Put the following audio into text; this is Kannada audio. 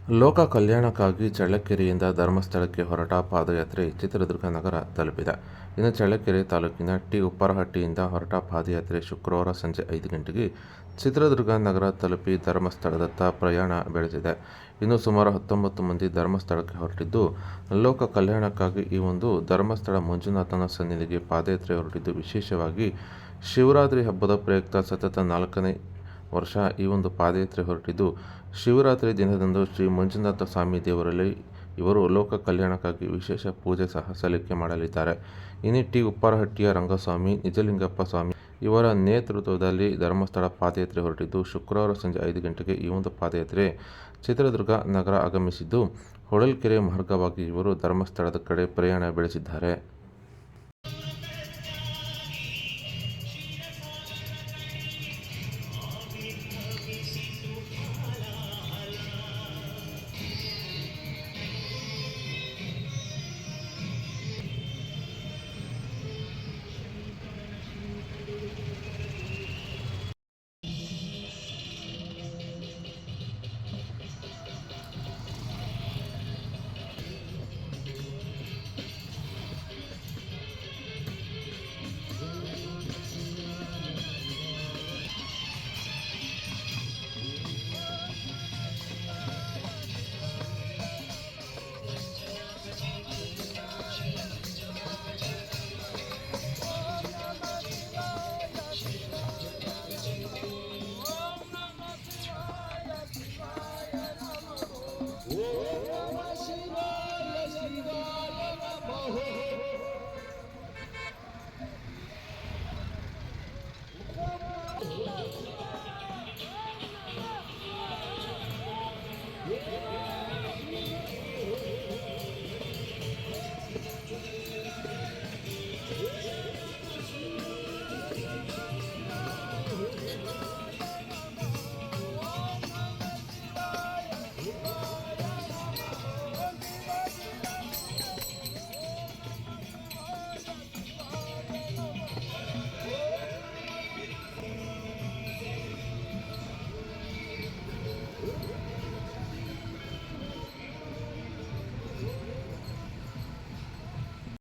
ಲೋಕ ಕಲ್ಯಾಣಕ್ಕಾಗಿ ಚಳ್ಳಕೆರೆಯಿಂದ ಧರ್ಮಸ್ಥಳಕ್ಕೆ ಹೊರಟ ಪಾದಯಾತ್ರೆ ಚಿತ್ರದುರ್ಗ ನಗರ ತಲುಪಿದೆ. ಇನ್ನು ಚಳ್ಳಕೆರೆ ತಾಲೂಕಿನ ಉಪ್ಪರಹಟ್ಟಿಯಿಂದ ಹೊರಟ ಪಾದಯಾತ್ರೆ ಶುಕ್ರವಾರ ಸಂಜೆ 5 ಗಂಟೆಗೆ ಚಿತ್ರದುರ್ಗ ನಗರ ತಲುಪಿ ಧರ್ಮಸ್ಥಳದತ್ತ ಪ್ರಯಾಣ ಬೆಳೆಸಿದೆ. ಇನ್ನು ಸುಮಾರು 19 ಮಂದಿ ಧರ್ಮಸ್ಥಳಕ್ಕೆ ಹೊರಟಿದ್ದು, ಲೋಕ ಕಲ್ಯಾಣಕ್ಕಾಗಿ ಈ ಒಂದು ಧರ್ಮಸ್ಥಳ ಮಂಜುನಾಥನ ಸನ್ನಿಧಿಗೆ ಪಾದಯಾತ್ರೆ ಹೊರಟಿದ್ದು, ವಿಶೇಷವಾಗಿ ಶಿವರಾತ್ರಿ ಹಬ್ಬದ ಪ್ರಯುಕ್ತ ಸತತ 4ನೇ ವರ್ಷ ಈ ಒಂದು ಪಾದಯಾತ್ರೆ ಹೊರಟಿದ್ದು, ಶಿವರಾತ್ರಿ ದಿನದಂದು ಶ್ರೀ ಮಂಜುನಾಥ ಸ್ವಾಮಿ ದೇವರಲ್ಲಿ ಇವರು ಲೋಕ ಕಲ್ಯಾಣಕ್ಕಾಗಿ ವಿಶೇಷ ಪೂಜೆ ಸಹ ಸಲ್ಲಿಕೆ ಮಾಡಲಿದ್ದಾರೆ. ಇನ್ನು ಉಪ್ಪರಹಟ್ಟಿಯ ರಂಗಸ್ವಾಮಿ, ನಿಜಲಿಂಗಪ್ಪ ಸ್ವಾಮಿ ಇವರ ನೇತೃತ್ವದಲ್ಲಿ ಧರ್ಮಸ್ಥಳ ಪಾದಯಾತ್ರೆ ಹೊರಟಿದ್ದು, ಶುಕ್ರವಾರ ಸಂಜೆ 5 ಗಂಟೆಗೆ ಈ ಒಂದು ಪಾದಯಾತ್ರೆ ಚಿತ್ರದುರ್ಗ ನಗರ ಆಗಮಿಸಿದ್ದು, ಹೊಳಲ್ಕೆರೆ ಮಾರ್ಗವಾಗಿ ಇವರು ಧರ್ಮಸ್ಥಳದ ಕಡೆ ಪ್ರಯಾಣ ಬೆಳೆಸಿದ್ದಾರೆ.